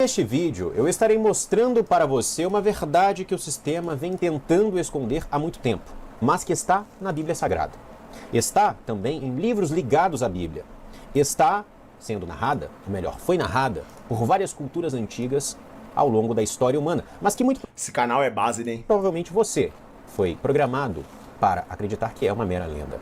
Neste vídeo, eu estarei mostrando para você uma verdade que o sistema vem tentando esconder há muito tempo, mas que está na Bíblia Sagrada. Está também em livros ligados à Bíblia. Está sendo narrada, ou melhor, foi narrada por várias culturas antigas ao longo da história humana, mas que muito Esse canal é base, né? provavelmente você foi programado para acreditar que é uma mera lenda.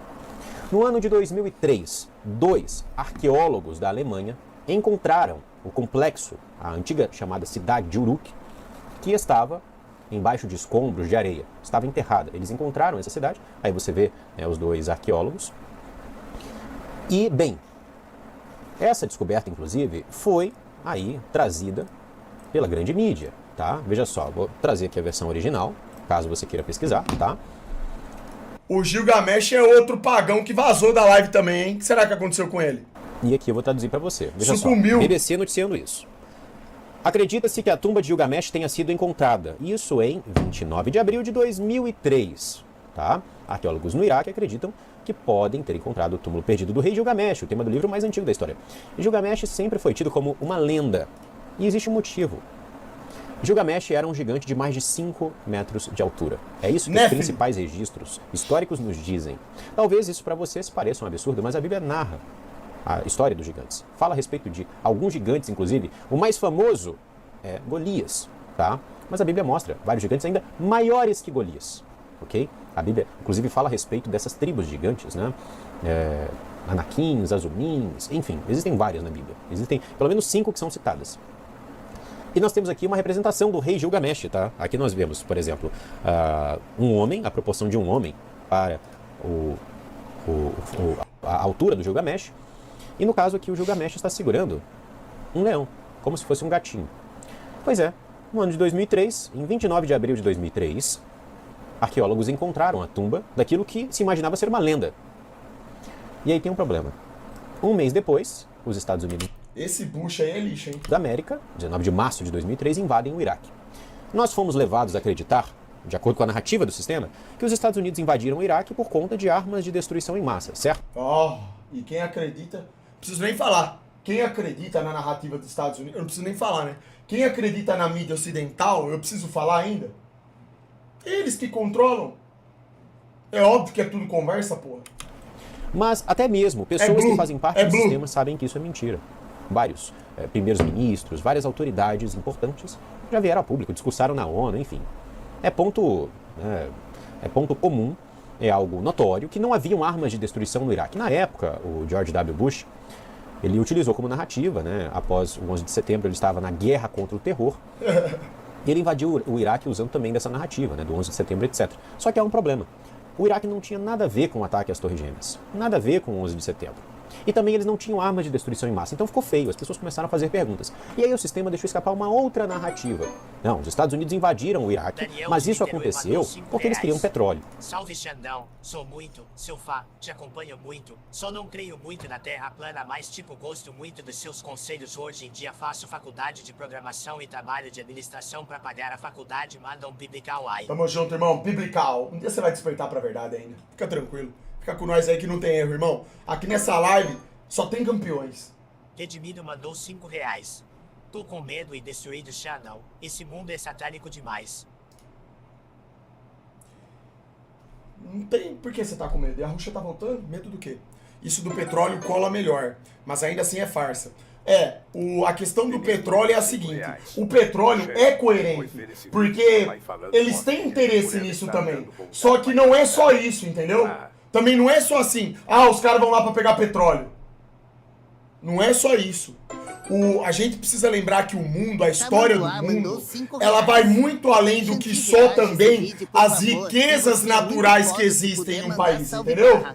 No ano de 2003, dois arqueólogos da Alemanha encontraram o complexo, a antiga chamada cidade de Uruk, que estava embaixo de escombros de areia, estava enterrada. Eles encontraram essa cidade, aí você vê os dois arqueólogos. E, bem, essa descoberta, inclusive, foi aí trazida pela grande mídia, tá? Veja só, vou trazer aqui a versão original, caso você queira pesquisar, tá? O Gilgamesh é outro pagão que vazou da live também, hein? O que será que aconteceu com ele? E aqui eu vou traduzir para você. Veja Sucumbiu. só, BBC noticiando isso. Acredita-se que a tumba de Gilgamesh tenha sido encontrada. Isso em 29 de abril de 2003. Tá? Arqueólogos no Iraque acreditam que podem ter encontrado o túmulo perdido do rei Gilgamesh, o tema do livro mais antigo da história. Gilgamesh sempre foi tido como uma lenda. E existe um motivo. Gilgamesh era um gigante de mais de 5 metros de altura. É isso que os principais registros históricos nos dizem. Talvez isso para vocês pareça um absurdo, mas a Bíblia narra a história dos gigantes. Fala a respeito de alguns gigantes, inclusive. O mais famoso é Golias, tá? Mas a Bíblia mostra vários gigantes ainda maiores que Golias, ok? A Bíblia, inclusive, fala a respeito dessas tribos gigantes, né? Anaquins, Azumins, enfim, existem várias na Bíblia. Existem pelo menos 5 que são citadas. E nós temos aqui uma representação do rei Gilgamesh, tá? Aqui nós vemos, por exemplo, um homem, a proporção de um homem para a altura do Gilgamesh. E no caso aqui o Gilgamesh está segurando um leão, como se fosse um gatinho. Pois é, no ano de 2003, em 29 de abril de 2003, arqueólogos encontraram a tumba daquilo que se imaginava ser uma lenda. E aí tem um problema. Um mês depois, os Estados Unidos Esse Bush aí é lixo, hein? da América, 19 de março de 2003, invadem o Iraque. Nós fomos levados a acreditar, de acordo com a narrativa do sistema, que os Estados Unidos invadiram o Iraque por conta de armas de destruição em massa, certo? E quem acredita... Não preciso nem falar. Quem acredita na narrativa dos Estados Unidos... Eu não preciso nem falar, né? Quem acredita na mídia ocidental, eu preciso falar ainda? Eles que controlam. É óbvio que é tudo conversa, porra. Mas até mesmo pessoas que fazem parte do sistema sabem que isso é mentira. Vários primeiros ministros, várias autoridades importantes já vieram a público, discursaram na ONU, enfim. É ponto comum, é algo notório, que não haviam armas de destruição no Iraque. Na época, o George W. Bush, ele utilizou como narrativa, né, após o 11 de setembro, ele estava na guerra contra o terror, e ele invadiu o Iraque usando também dessa narrativa, né, do 11 de setembro, etc. Só que há um problema. O Iraque não tinha nada a ver com o ataque às Torres Gêmeas, nada a ver com o 11 de setembro. E também eles não tinham armas de destruição em massa, então ficou feio, as pessoas começaram a fazer perguntas. E aí o sistema deixou escapar uma outra narrativa. Não, os Estados Unidos invadiram o Iraque, mas isso aconteceu porque eles queriam petróleo. Salve Xandão, sou muito, seu fã, te acompanho muito, só não creio muito na Terra plana, mas tipo gosto muito dos seus conselhos. Hoje em dia faço faculdade de programação e trabalho de administração para pagar a faculdade, manda um biblical aí. Tamo junto, irmão, biblical. Um dia você vai despertar pra verdade ainda. Fica tranquilo. Fica com nós aí que não tem erro, irmão. Aqui nessa live só tem campeões. Redimido mandou R$5. Tô com medo e destruído, Xandão. Esse mundo é satânico demais. Não tem por que você tá com medo. E a Rússia tá voltando? Medo do quê? Isso do petróleo cola melhor. Mas ainda assim é farsa. A questão do petróleo é a seguinte. O petróleo é coerente. Porque eles têm interesse nisso também. Só que não é só isso, entendeu? Também não é só assim, os caras vão lá pra pegar petróleo. Não é só isso. A gente precisa lembrar que o mundo, a história do mundo, ela vai muito além do que só também as riquezas naturais que existem em um país, entendeu?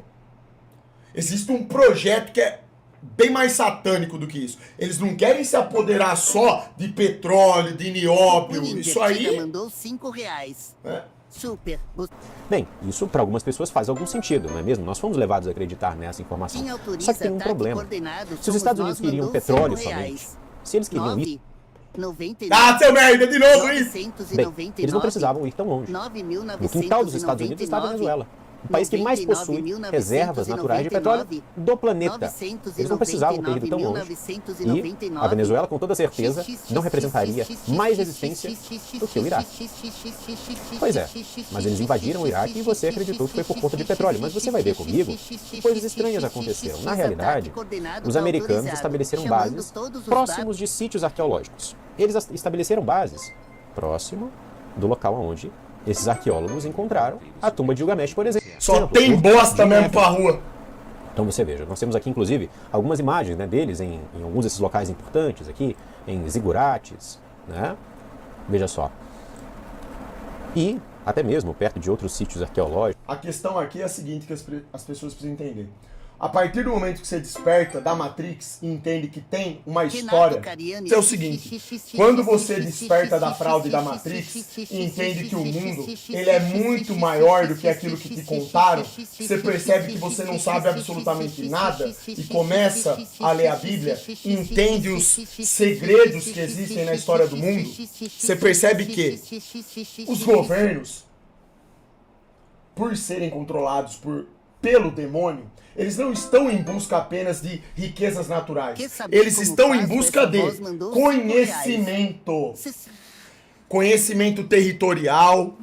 Existe um projeto que é bem mais satânico do que isso. Eles não querem se apoderar só de petróleo, de nióbio, isso aí... mandou R$5. Super. Bem, isso para algumas pessoas faz algum sentido, não é mesmo? Nós fomos levados a acreditar nessa informação. Só que tem um problema. Se os Estados Unidos queriam petróleo somente, se eles queriam ir... seu merda, de novo isso! Bem, eles não precisavam ir tão longe. No quintal dos Estados Unidos está a Venezuela. o país que mais possui reservas naturais de petróleo do planeta. Eles não precisavam ter ido tão longe. E a Venezuela, com toda certeza, não representaria mais resistência do que o Iraque. Pois é, mas eles invadiram o Iraque e você acreditou que foi por conta de petróleo. Mas você vai ver comigo que coisas estranhas aconteceram. Na realidade, os americanos estabeleceram bases próximos de sítios arqueológicos. Eles estabeleceram bases próximo do local onde esses arqueólogos encontraram a tumba de Gilgamesh, por exemplo. Só tem bosta mesmo pra rua. Então você veja, nós temos aqui inclusive algumas imagens, né, deles em alguns desses locais importantes aqui, em zigurates, né? Veja só. E até mesmo perto de outros sítios arqueológicos. A questão aqui é a seguinte que as pessoas precisam entender. A partir do momento que você desperta da Matrix e entende que tem uma história, é o seguinte, quando você desperta da fraude da Matrix e entende que o mundo ele é muito maior do que aquilo que te contaram, você percebe que você não sabe absolutamente nada e começa a ler a Bíblia, entende os segredos que existem na história do mundo, você percebe que os governos, por serem controlados pelo demônio, eles não estão em busca apenas de riquezas naturais. Eles estão em busca de conhecimento. Conhecimento territorial.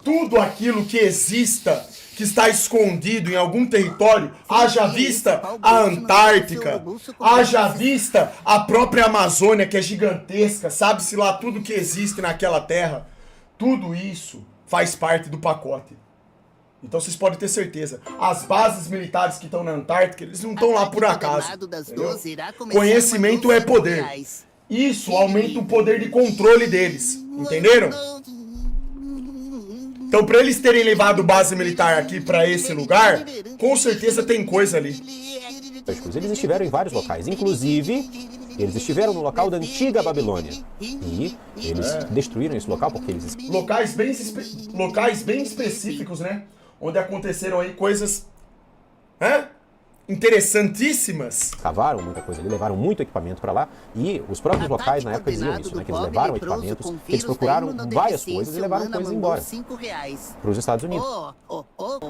Tudo aquilo que exista, que está escondido em algum território, haja vista a Antártica, haja vista a própria Amazônia, que é gigantesca, sabe-se lá tudo que existe naquela terra. Tudo isso faz parte do pacote. Então vocês podem ter certeza, as bases militares que estão na Antártica, eles não estão lá por acaso. Conhecimento é poder. Isso aumenta o poder de controle deles, entenderam? Então para eles terem levado base militar aqui para esse lugar, com certeza tem coisa ali. Eles estiveram em vários locais, inclusive eles estiveram no local da antiga Babilônia. E eles destruíram esse local porque eles... Locais bem específicos, né? Onde aconteceram aí coisas interessantíssimas. Cavaram muita coisa ali, levaram muito equipamento para lá. E os próprios locais na época diziam isso, né? Que eles levaram equipamentos, que eles procuraram várias coisas e levaram coisas embora para os Estados Unidos.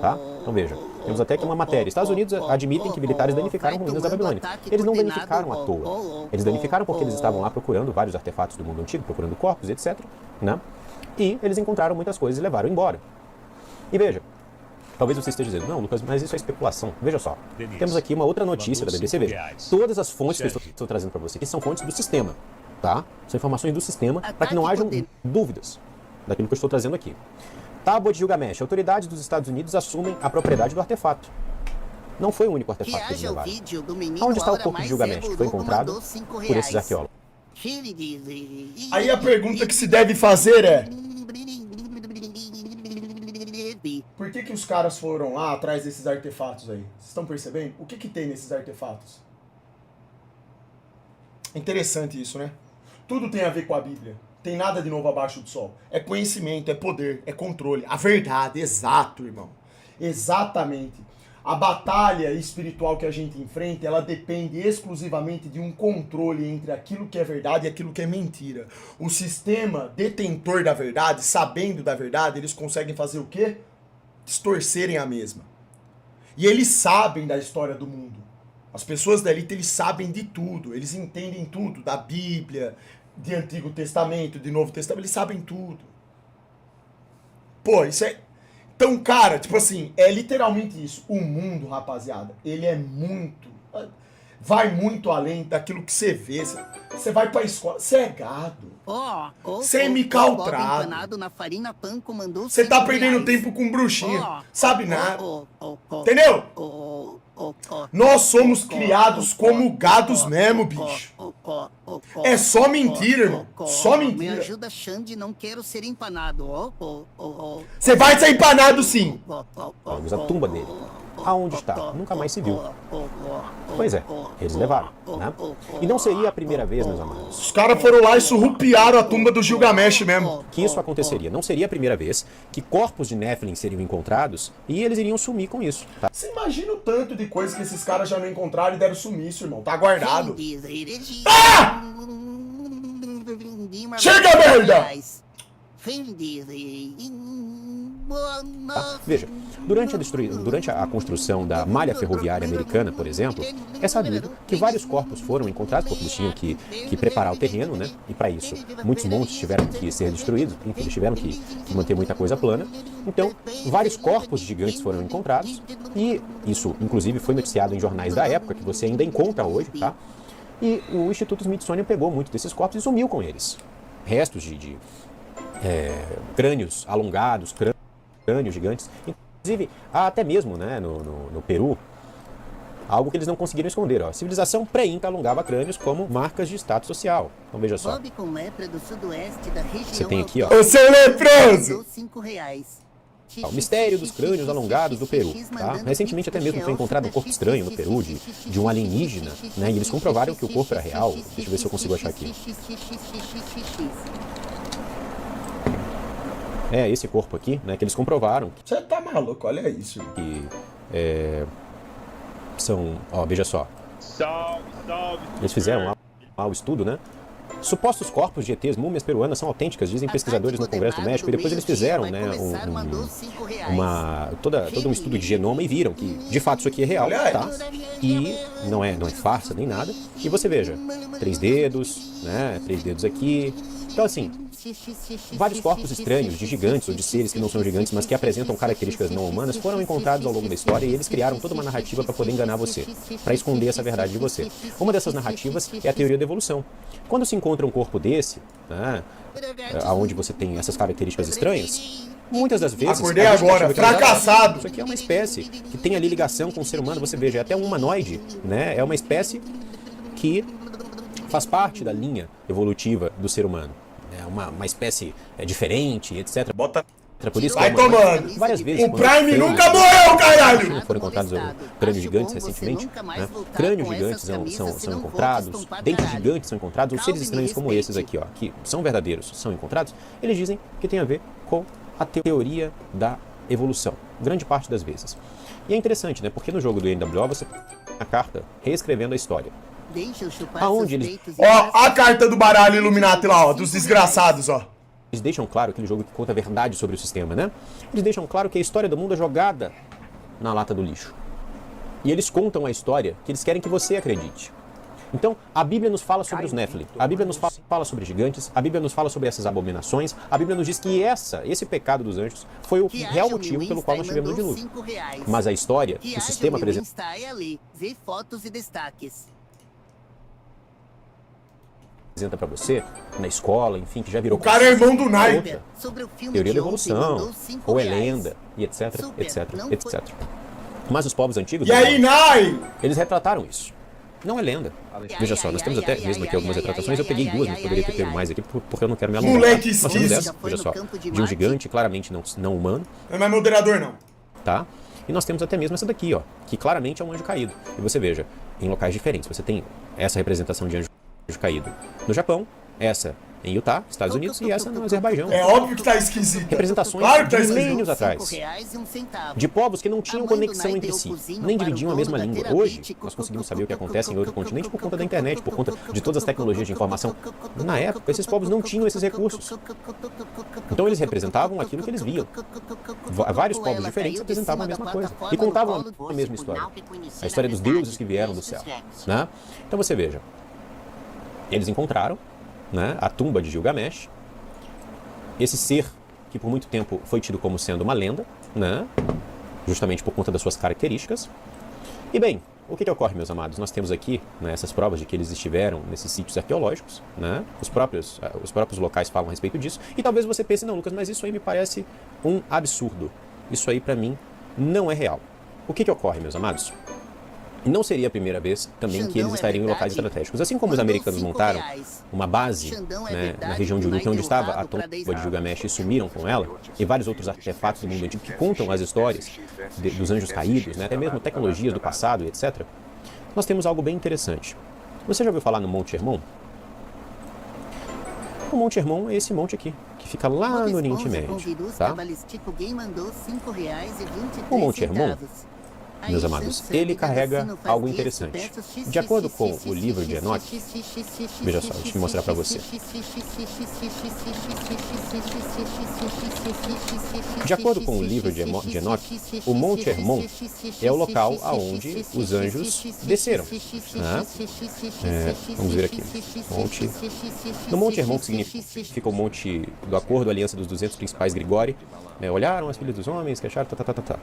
Tá? Então veja, temos até aqui uma matéria. Estados Unidos admitem que militares danificaram ruínas da Babilônia. Eles não danificaram à toa. Eles danificaram porque eles estavam lá procurando vários artefatos do mundo antigo, procurando corpos, etc. Né? E eles encontraram muitas coisas e levaram embora. E veja, talvez você esteja dizendo, não, Lucas, mas isso é especulação. Veja só, temos aqui uma outra notícia da BBC. Veja, todas as fontes que eu estou trazendo para você aqui são fontes do sistema, tá? São informações do sistema para que não hajam dúvidas daquilo que eu estou trazendo aqui. Tábua de Gilgamesh. Autoridades dos Estados Unidos assumem a propriedade do artefato. Não foi o único artefato que eles levaram. Onde está o corpo de Gilgamesh que foi encontrado por esses arqueólogos? Aí a pergunta que se deve fazer é... Por que os caras foram lá atrás desses artefatos aí? Vocês estão percebendo? O que tem nesses artefatos? Interessante isso, né? Tudo tem a ver com a Bíblia. Tem nada de novo abaixo do sol. É conhecimento, é poder, é controle. A verdade, exato, irmão. Exatamente. A batalha espiritual que a gente enfrenta, ela depende exclusivamente de um controle entre aquilo que é verdade e aquilo que é mentira. O sistema detentor da verdade, sabendo da verdade, eles conseguem fazer o quê? Distorcerem a mesma. E eles sabem da história do mundo. As pessoas da elite, eles sabem de tudo. Eles entendem tudo, da Bíblia, de Antigo Testamento, de Novo Testamento, eles sabem tudo. Pô, isso é... Então, cara, tipo assim, é literalmente isso. O mundo, rapaziada, ele é muito... Vai muito além daquilo que você vê. Você vai pra escola, você é gado. Você é micaltrado. Você tá perdendo tempo com bruxinha. Sabe nada. Entendeu? Nós somos criados como gados mesmo, bicho. É só mentira, irmão. Só mentira. Me ajuda, Xande, não quero ser empanado. Você vai ser empanado, sim. Vamos a tumba dele. Aonde está? Nunca mais se viu. Pois é, eles levaram, né? E não seria a primeira vez, meus amados. Os caras foram lá e surrupiaram a tumba do Gilgamesh mesmo. Que isso aconteceria. Não seria a primeira vez que corpos de Nephilim seriam encontrados e eles iriam sumir com isso. Tá? Você imagina o tanto de coisa que esses caras já não encontraram e deram sumiço, irmão. Tá guardado. Ah! Chega, merda! Veja, durante a construção da malha ferroviária americana, por exemplo, é sabido que vários corpos foram encontrados, porque eles tinham que preparar o terreno, né? E para isso, muitos montes tiveram que ser destruídos, enfim, eles tiveram que manter muita coisa plana. Então, vários corpos gigantes foram encontrados, e isso, inclusive, foi noticiado em jornais da época, que você ainda encontra hoje, tá? E o Instituto Smithsonian pegou muito desses corpos e sumiu com eles. Restos de crânios alongados, crânios gigantes. Inclusive, há até mesmo, né, no Peru, algo que eles não conseguiram esconder. Ó. A civilização pré-inca alongava crânios como marcas de status social. Então veja só. Você tem aqui, ó. Ô, seu leproso! O mistério dos crânios alongados do Peru. Tá? Recentemente até mesmo foi encontrado um corpo estranho no Peru de um alienígena, né? E eles comprovaram que o corpo era real. Deixa eu ver se eu consigo achar aqui. É esse corpo aqui, né? Que eles comprovaram Você tá maluco, olha isso. que são, ó, veja só. Eles fizeram lá o estudo, né? Supostos corpos de ETs, múmias peruanas são autênticas, dizem pesquisadores no Congresso do México, e depois eles fizeram, né, todo um estudo de genoma e viram que, de fato, isso aqui é real, tá? E não é farsa nem nada. E você veja, 3 dedos, né, 3 dedos aqui. Então, assim, vários corpos estranhos de gigantes ou de seres que não são gigantes, mas que apresentam características não humanas, foram encontrados ao longo da história e eles criaram toda uma narrativa para poder enganar você, para esconder essa verdade de você. Uma dessas narrativas é a teoria da evolução. Quando se encontra um corpo desse, né, onde você tem essas características estranhas, muitas das vezes... Acordei agora, fracassado! Isso aqui é uma espécie que tem ali ligação com o ser humano. Você veja, é até um humanoide, né? É uma espécie que faz parte da linha evolutiva do ser humano. É uma espécie diferente, etc. Bota... Por isso Vai tomando! Várias vezes, O Prime nunca morreu, caralho! foram encontrados crânios gigantes recentemente, né? Crânios gigantes são encontrados, dentes gigantes são encontrados, ou seres estranhos como esses aqui, ó, que são verdadeiros, são encontrados. Eles dizem que tem a ver com a teoria da evolução, grande parte das vezes. E é interessante, né? Porque no jogo do NWO você tem a carta reescrevendo a história. Aonde eles... Ó, a carta do baralho Illuminati lá, ó, dos desgraçados, ó. Eles deixam claro, aquele jogo que conta a verdade sobre o sistema, né? Eles deixam claro que a história do mundo é jogada na lata do lixo. E eles contam a história que eles querem que você acredite. Então, a Bíblia nos fala sobre os Nephilim, a Bíblia nos fala sobre gigantes, a Bíblia nos fala sobre essas abominações, a Bíblia nos diz que esse pecado dos anjos foi o real motivo pelo qual nós tivemos o dilúvio. Mas a história, o sistema apresenta para você, na escola, enfim, que já virou... O cara é irmão do Nike. Teoria da evolução, ou é lenda, e etc, etc, etc. Mas os povos antigos... E aí, Nai? Eles retrataram isso. Não é lenda. Veja só, nós temos até mesmo aqui algumas retratações. Eu peguei 2, mas poderia ter pego mais aqui, porque eu não quero me alongar. Moleque Nós temos esquisto. essa, veja só, de um gigante, claramente não humano, Não é mais moderador, não. tá? E nós temos até mesmo essa daqui, ó, que claramente é um anjo caído. E você veja, em locais diferentes, você tem essa representação de anjo caído no Japão, essa em Utah, Estados Unidos, e essa no Azerbaijão. É óbvio que tá esquisito. Representações Claro que tá de esquisito. milênios atrás, de povos que não tinham conexão entre si, nem dividiam a mesma língua. Hoje, nós conseguimos saber o que acontece em outro continente por conta da internet, por conta de todas as tecnologias de informação. Na época, esses povos não tinham esses recursos. Então eles representavam aquilo que eles viam. Vários povos diferentes representavam a mesma coisa e contavam a mesma história. A história dos deuses que vieram do céu, né? Então você veja, eles encontraram, né, a tumba de Gilgamesh, esse ser que por muito tempo foi tido como sendo uma lenda, né, justamente por conta das suas características. E bem, o que ocorre, meus amados? Nós temos aqui, né, essas provas de que eles estiveram nesses sítios arqueológicos, né, os próprios locais falam a respeito disso, e talvez você pense, não, Lucas, mas isso aí me parece um absurdo. Isso aí, para mim, não é real. O que ocorre, meus amados? Não seria a primeira vez também que eles estariam em locais estratégicos. Assim como os americanos montaram uma base, né, na região de Uruk, onde estava a tumba de Gilgamesh, e sumiram com ela, e vários outros artefatos do mundo antigo que contam as histórias dos anjos caídos, né, até mesmo tecnologias do passado, etc. Nós temos algo bem interessante. Você já ouviu falar no Monte Hermon? O Monte Hermon é esse monte aqui, que fica lá no Oriente Médio, tá? O Monte Hermon meus amados, ele carrega algo interessante. De acordo com o livro de Enoque, veja só, deixa eu mostrar para você. De acordo com o livro de Enoque, o Monte Hermon é o local aonde os anjos desceram. Né? Vamos ver aqui. No Monte Hermon, que significa o monte do acordo, a aliança dos 200 principais Grigori, olharam as filhas dos homens, que acharam,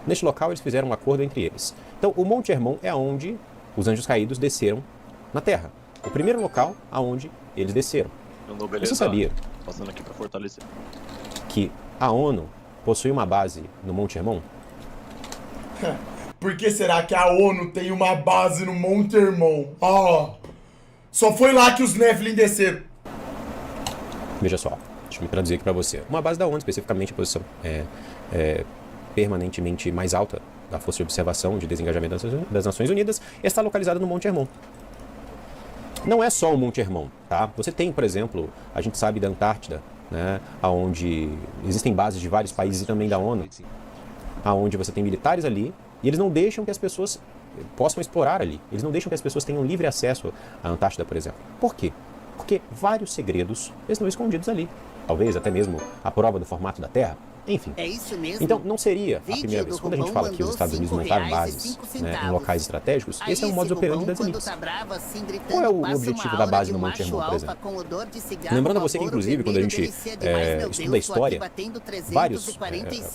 Neste local eles fizeram um acordo entre eles. Então, o Monte Hermon é onde os anjos caídos desceram na Terra. O primeiro local aonde eles desceram. Você sabia passando aqui para fortalecer que a ONU possui uma base no Monte Hermon? Por que será que a ONU tem uma base no Monte Hermon? Só foi lá que os Nephilim desceram. Veja só, deixa eu me traduzir aqui para você. Uma base da ONU, especificamente a posição permanentemente mais alta da Força de Observação de Desengajamento das Nações Unidas, está localizada no Monte Hermon. Não é só o Monte Hermon, tá? Você tem, por exemplo, a gente sabe da Antártida, né, onde existem bases de vários países e também da ONU, onde você tem militares ali, e eles não deixam que as pessoas possam explorar ali. Eles não deixam que as pessoas tenham livre acesso à Antártida, por exemplo. Por quê? Porque vários segredos estão escondidos ali. Talvez até mesmo a prova do formato da Terra. Enfim. É isso mesmo. Então, não seria a primeira vez. Quando a gente fala que os Estados Unidos montaram bases, né, em locais estratégicos, esse é um modus operandi das elites. Qual é o objetivo da base no Monte Hermon, por exemplo? Lembrando a você que, inclusive, quando a gente estuda a história, vários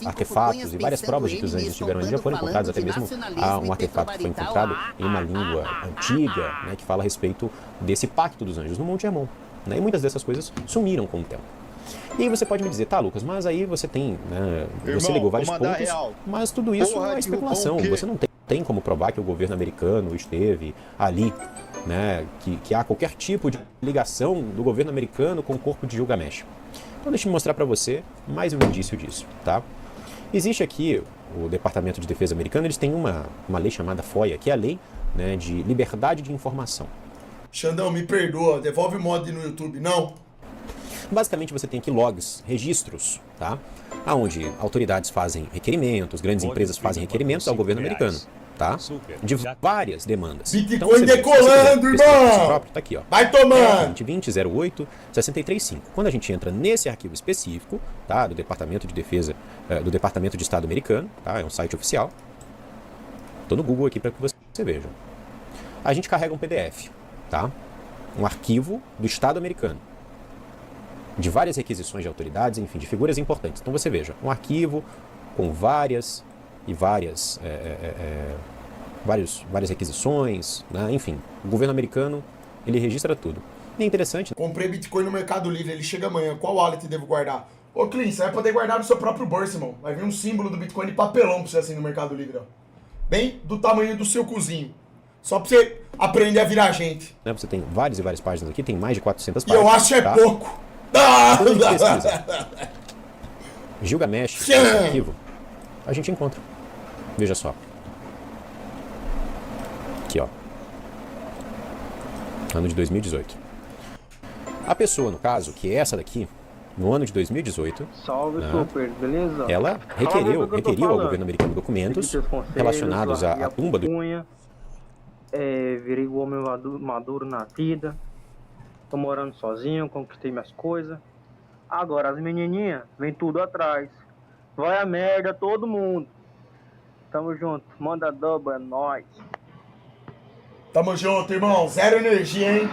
artefatos e várias provas de que os anjos estiveram ali já foram encontrados, até mesmo há um artefato que foi encontrado em uma língua antiga, né, que fala a respeito desse pacto dos anjos no Monte Hermon. Né, e muitas dessas coisas sumiram com o tempo. E aí você pode me dizer, tá, Lucas, mas aí você tem, né, você ligou vários pontos, mas tudo isso é especulação. Você não tem como provar que o governo americano esteve ali, né, que há qualquer tipo de ligação do governo americano com o corpo de Gilgamesh. Então deixa eu mostrar para você mais um indício disso, tá? Existe aqui o Departamento de Defesa americano, eles têm uma lei chamada FOIA, que é a lei, né, de liberdade de informação. Xandão, me perdoa, devolve o mod no YouTube, não? Basicamente você tem aqui logs, registros, tá? Onde autoridades fazem requerimentos, grandes empresas fazem requerimentos ao governo americano, tá? De várias demandas. Bitcoin então, decolando, irmão! Tá aqui, ó. Vai tomando! 2020-08-635. Quando a gente entra nesse arquivo específico, tá? Do Departamento de Defesa, do Departamento de Estado americano, tá? É um site oficial. Tô no Google aqui para que você veja. A gente carrega um PDF, tá? Um arquivo do Estado americano. De várias requisições de autoridades, enfim, de figuras importantes. Então você veja, um arquivo com várias requisições, né? Enfim, o governo americano, ele registra tudo. E é interessante. Comprei Bitcoin no Mercado Livre, ele chega amanhã, qual wallet devo guardar? Ô Clean, você vai poder guardar no seu próprio bolso, irmão. Vai vir um símbolo do Bitcoin de papelão pra você assim no Mercado Livre, ó. Bem do tamanho do seu cozinho. Só pra você aprender a virar gente. Né? Você tem várias e várias páginas aqui, tem mais de 400 páginas. E eu acho que é pouco. Gilgamesh, esse arquivo, a gente encontra. Veja só. Aqui, ó. Ano de 2018. A pessoa, no caso, que é essa daqui, no ano de 2018, salve, super, beleza? ela requeriu ao governo americano documentos relacionados à tumba do... virei o homem maduro na vida. Tô morando sozinho, conquistei minhas coisas. Agora as menininhas vem tudo atrás. Vai a merda todo mundo. Tamo junto. Manda double, é nóis. Tamo junto, irmão. Zero energia, hein?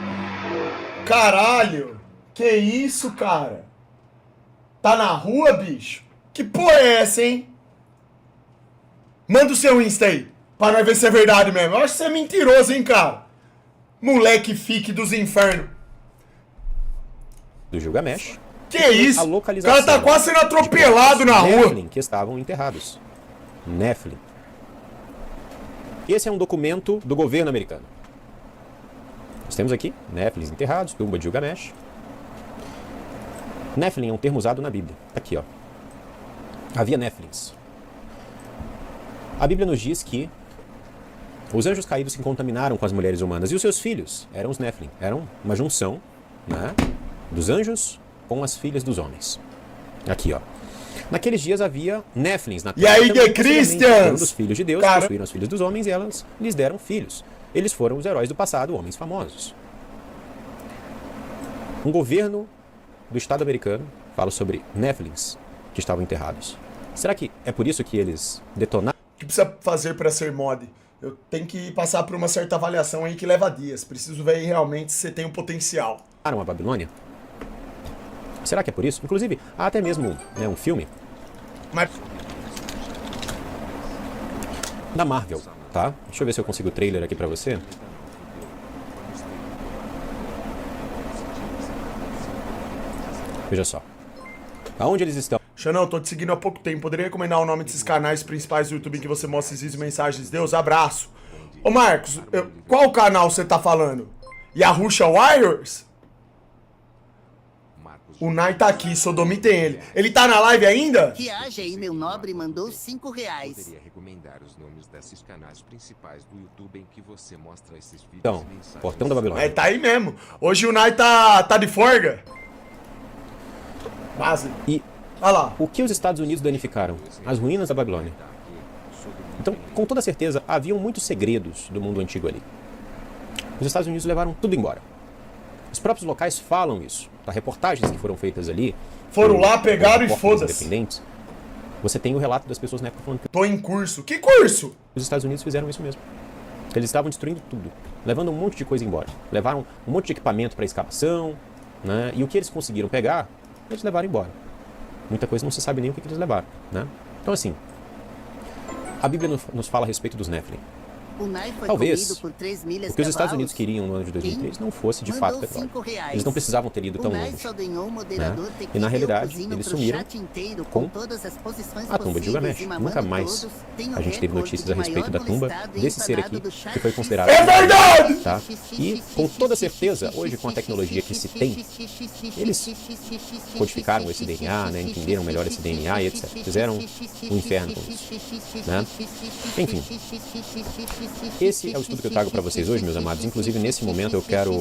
Caralho. Que isso, cara? Tá na rua, bicho? Que porra é essa, hein? Manda o seu Insta aí. Pra nós ver se é verdade mesmo. Eu acho que você é mentiroso, hein, cara? Moleque fique dos infernos. Do Gilgamesh. Que isso? O cara tá quase sendo atropelado na rua. Nephilim que estavam enterrados. Nephilim. Esse é um documento do governo americano. Nós temos aqui Nephilim enterrados, tumba de Gilgamesh. Nephilim é um termo usado na Bíblia. Aqui, ó. Havia Nephilims. A Bíblia nos diz que os anjos caídos se contaminaram com as mulheres humanas e os seus filhos eram os Nephilim. Eram uma junção, né, dos anjos com as filhas dos homens. Aqui, ó. Naqueles dias havia Néfilins na E aí, Também, The possivelmente, foram Christians? dos filhos de Deus, Cara- possuíram os filhos dos homens e elas lhes deram filhos. Eles foram os heróis do passado, homens famosos. Um governo do Estado americano fala sobre Néfilins que estavam enterrados. Será que é por isso que eles detonaram O que precisa fazer para ser mod? Eu tenho que passar por uma certa avaliação aí que leva dias. Preciso ver aí realmente se você tem um potencial. a Babilônia? Será que é por isso? Inclusive, há até mesmo um filme Mas da Marvel, tá? Deixa eu ver se eu consigo o trailer aqui pra você. Veja só. Aonde eles estão? Xanão, tô te seguindo há pouco tempo. Poderia recomendar o nome desses canais principais do YouTube em que você mostra esses vídeos e mensagens de Deus? Abraço. Ô Marcos, qual canal você tá falando? Yahusha Wires? O Nai tá aqui, sodomitem ele. Ele tá na live ainda? Que haja aí, meu nobre, mandou R$5. Poderia recomendar os nomes desses canais principais do YouTube em que você mostra esses vídeos Então, e mensagens. Portão da Babilônia. É, tá aí mesmo. Hoje o Nai tá de forga. Base. E Olha lá. o que os Estados Unidos danificaram? As ruínas da Babilônia. Então, com toda certeza, haviam muitos segredos do mundo antigo ali. Os Estados Unidos levaram tudo embora. Os próprios locais falam isso. Tá? Reportagens que foram feitas ali. Foram por- lá, por pegaram e repórteres foda-se. independentes. Você tem o relato das pessoas na época falando que Tô em curso. Que curso? os Estados Unidos fizeram isso mesmo. Eles estavam destruindo tudo, levando um monte de coisa embora. Levaram um monte de equipamento para escavação, né? E o que eles conseguiram pegar, eles levaram embora. Muita coisa não se sabe nem o que eles levaram, né? Então assim, a Bíblia nos fala a respeito dos Nephilim. O Nai foi Talvez comido por 3 milhas o que os Estados cavalos. Unidos queriam no ano de 2003 não fosse de fato Mandou petróleo. R$5. Eles não precisavam ter ido O tão Nai longe. só ganhou o moderador né? ter E na que realidade, ter o cozinho eles pro sumiram chat inteiro, com todas as posições a tumba de possíveis Gilgamesh. e mamando Nunca mais todos. Tem o a gente teve recorde notícias de a respeito da maior tumba molestado e desse ser empanado aqui, do chat que foi considerado... É verdade! Tá? E com toda certeza, hoje com a tecnologia que se tem, eles codificaram esse DNA, né? Entenderam melhor esse DNA e etc. Fizeram um inferno com isso, né? Enfim, esse é o estudo que eu trago para vocês hoje, meus amados. Inclusive, nesse momento, eu quero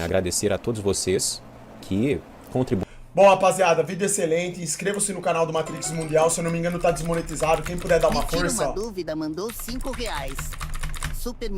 agradecer a todos vocês que contribuem. Bom, rapaziada, vídeo excelente. Inscreva-se no canal do Matrix Mundial. Se eu não me engano, tá desmonetizado. Quem puder dar uma Me tira força, uma ó. dúvida, mandou R$5. Super